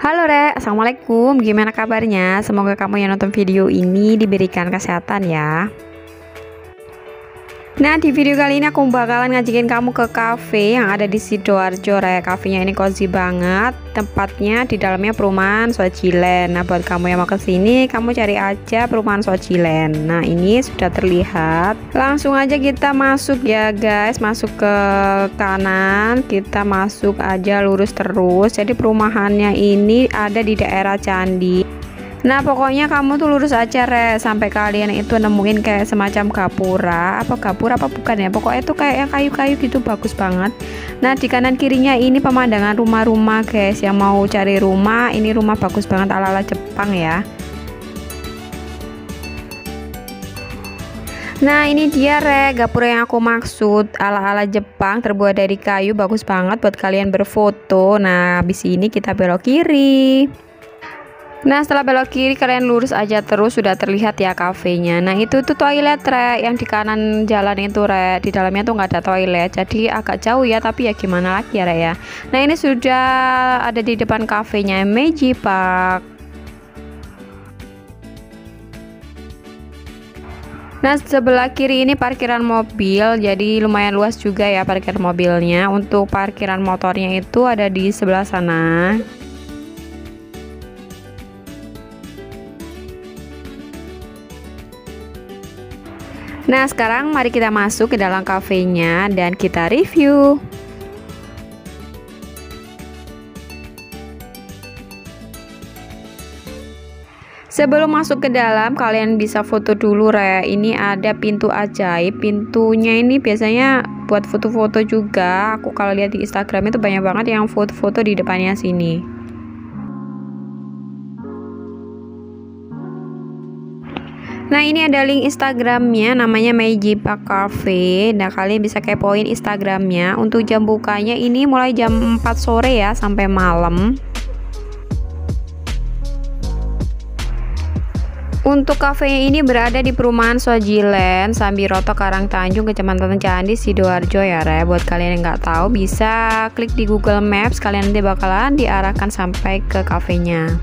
Halo Re, Assalamualaikum. Gimana kabarnya? Semoga kamu yang nonton video ini diberikan kesehatan ya. Nah, di video kali ini aku bakalan ngajakin kamu ke cafe yang ada di Sidoarjo Re. Cafenya ini cozy banget. Tempatnya di dalamnya perumahan Swajiland. Nah, buat kamu yang mau ke sini, kamu cari aja perumahan Swajiland. Nah, ini sudah terlihat. Langsung aja kita masuk ya, guys. Masuk ke kanan. Kita masuk aja lurus terus. Jadi perumahannya ini ada di daerah Candi. Nah, pokoknya kamu tuh lurus aja Re, sampai kalian itu nemuin kayak semacam gapura apa bukan ya, pokoknya itu kayak yang kayu-kayu gitu, bagus banget. Nah, di kanan kirinya ini pemandangan rumah-rumah guys. Yang mau cari rumah, ini rumah bagus banget ala-ala Jepang ya. Nah, ini dia Re, gapura yang aku maksud, ala-ala Jepang, terbuat dari kayu, bagus banget buat kalian berfoto. Nah, habis ini kita belok kiri. Nah, setelah belok kiri kalian lurus aja terus, sudah terlihat ya kafenya. Nah, itu tuh toilet Re, yang di kanan jalan itu Re. Di dalamnya tuh nggak ada toilet, jadi agak jauh ya, tapi ya gimana lagi ya Re ya. Nah, ini sudah ada di depan kafenya Meiji Park. Nah, sebelah kiri ini parkiran mobil, jadi lumayan luas juga ya parkiran mobilnya. Untuk parkiran motornya itu ada di sebelah sana. Nah, sekarang mari kita masuk ke dalam kafenya dan kita review. Sebelum masuk ke dalam, kalian bisa foto dulu Re. Ini ada pintu ajaib. Pintunya ini biasanya buat foto-foto juga. Aku kalau lihat di Instagram itu banyak banget yang foto-foto di depannya sini. Nah, ini ada link Instagramnya, namanya Meiji Park Cafe. Nah, kalian bisa kepoin Instagramnya. Untuk jam bukanya ini mulai jam 4 sore ya, sampai malam. Untuk kafenya ini berada di perumahan Swajiland, Sambiroto, Karangtanjung, Kecamatan Candi, Sidoarjo ya Re. Buat kalian yang nggak tahu, bisa klik di Google Maps, kalian nanti bakalan diarahkan sampai ke kafenya.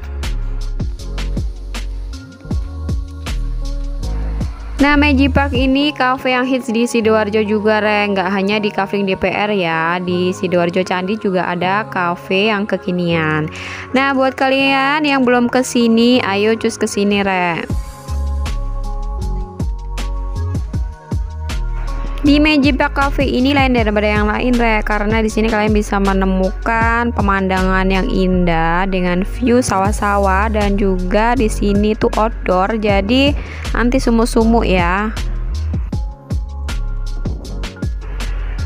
Nah, Meiji Park ini cafe yang hits di Sidoarjo juga Re. Nggak hanya di Cafe DPR ya, di Sidoarjo Candi juga ada cafe yang kekinian. Nah, buat kalian yang belum kesini, ayo cus kesini Re. Di Meiji Park Cafe ini lain daripada yang lain Re, karena di sini kalian bisa menemukan pemandangan yang indah dengan view sawah-sawah, dan juga di sini tuh outdoor, jadi anti sumuk-sumuk ya.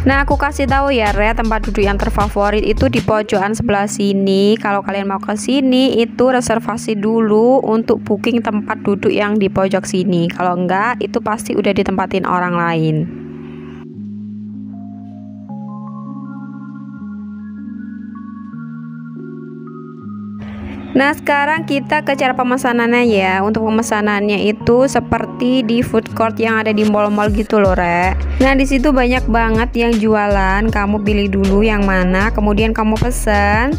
Nah, aku kasih tahu ya Re, tempat duduk yang terfavorit itu di pojokan sebelah sini. Kalau kalian mau ke sini itu reservasi dulu untuk booking tempat duduk yang di pojok sini. Kalau enggak, itu pasti udah ditempatin orang lain. Nah, sekarang kita ke cara pemesanannya ya. Untuk pemesanannya itu seperti di food court yang ada di mall-mall gitu loh Re. Nah, di situ banyak banget yang jualan. Kamu pilih dulu yang mana, kemudian kamu pesen.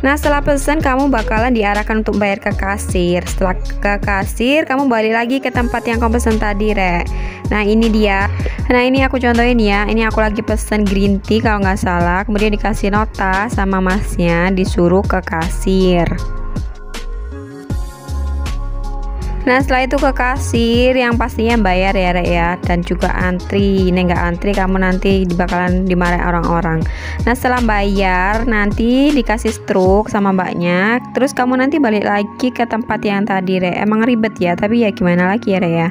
Nah, setelah pesen kamu bakalan diarahkan untuk bayar ke kasir. Setelah ke kasir, kamu balik lagi ke tempat yang kamu pesen tadi Re. Nah, ini dia. Nah, ini aku contohin ya. Ini aku lagi pesen green tea kalau nggak salah. Kemudian dikasih nota sama masnya, disuruh ke kasir. Nah, setelah itu ke kasir, yang pastinya bayar ya Re ya, dan juga antri. Ini nggak antri, kamu nanti bakalan dimarahin orang-orang. Nah, setelah bayar nanti dikasih struk sama mbaknya, terus kamu nanti balik lagi ke tempat yang tadi Re. Emang ribet ya, tapi ya gimana lagi ya Re ya.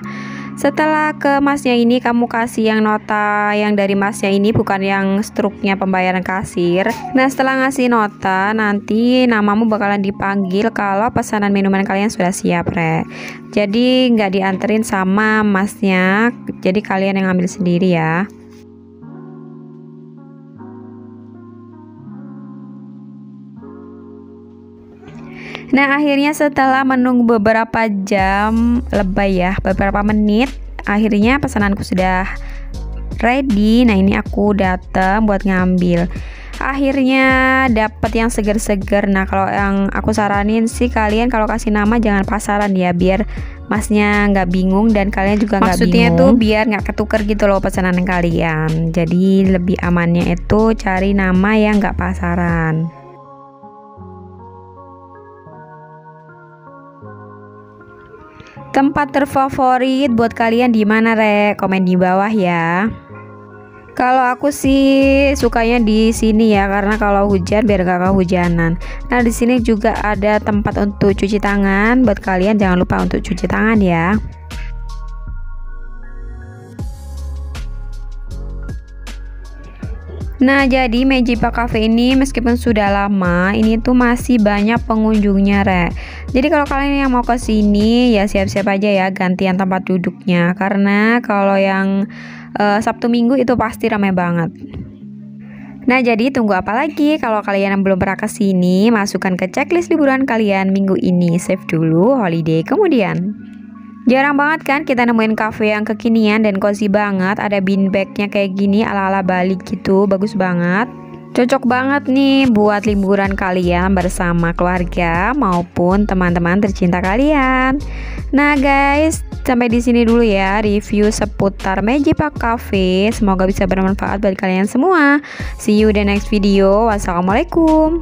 Setelah ke masnya ini, kamu kasih yang nota yang dari masnya ini, bukan yang struknya pembayaran kasir. Nah, setelah ngasih nota, nanti namamu bakalan dipanggil kalau pesanan minuman kalian sudah siap Re. Jadi nggak dianterin sama masnya, jadi kalian yang ambil sendiri ya. Nah, akhirnya setelah menunggu beberapa jam, lebay ya, beberapa menit, akhirnya pesananku sudah ready. Nah, ini aku datang buat ngambil. akhirnya dapat yang seger-seger. Nah, kalau yang aku saranin sih kalian kalau kasih nama jangan pasaran ya, biar masnya nggak bingung dan kalian juga nggak bingung. Maksudnya tuh biar nggak ketuker gitu loh pesanan kalian. Jadi lebih amannya itu cari nama yang nggak pasaran. Tempat terfavorit buat kalian di mana, Rek? Komen di bawah ya. Kalau aku sih sukanya di sini ya, karena kalau hujan biar gak kehujanan. Nah, di sini juga ada tempat untuk cuci tangan. Buat kalian jangan lupa untuk cuci tangan ya. Nah, jadi Magic Park Cafe ini meskipun sudah lama, ini tuh masih banyak pengunjungnya, Rek. Jadi kalau kalian yang mau ke sini ya siap-siap aja ya gantian tempat duduknya, karena kalau yang Sabtu Minggu itu pasti ramai banget. Nah, jadi tunggu apa lagi? Kalau kalian yang belum pernah ke sini, masukkan ke checklist liburan kalian minggu ini. Save dulu holiday kemudian. Jarang banget kan kita nemuin cafe yang kekinian dan cozy banget. Ada beanbagnya kayak gini ala-ala Bali gitu, bagus banget. Cocok banget nih buat liburan kalian bersama keluarga maupun teman-teman tercinta kalian. Nah guys, sampai di sini dulu ya review seputar Magic Park Cafe. Semoga bisa bermanfaat bagi kalian semua. See you the next video. Wassalamualaikum.